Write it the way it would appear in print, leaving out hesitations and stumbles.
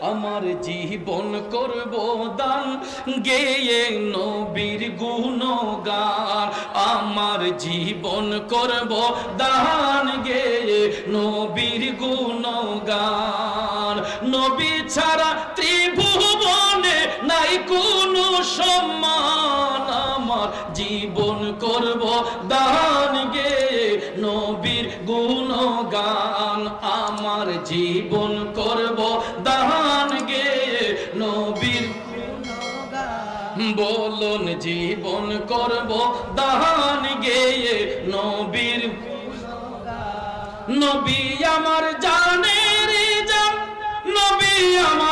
আমার জীবন করব দান গেয়ে নবীর গুণগান আমার জীবন করব দান গেয়ে নবীর গুণগান নবী ছাড়া ত্রিভুবনে নাই কোনো সম্মান আমার জীবন করব দান গেয়ে নবীর গুণগান আমার জীবন করব দান গেয়ে নবীর বলুন জীবন করব দান গেয়ে নবীর নবী আমার জানের জান নবী আমার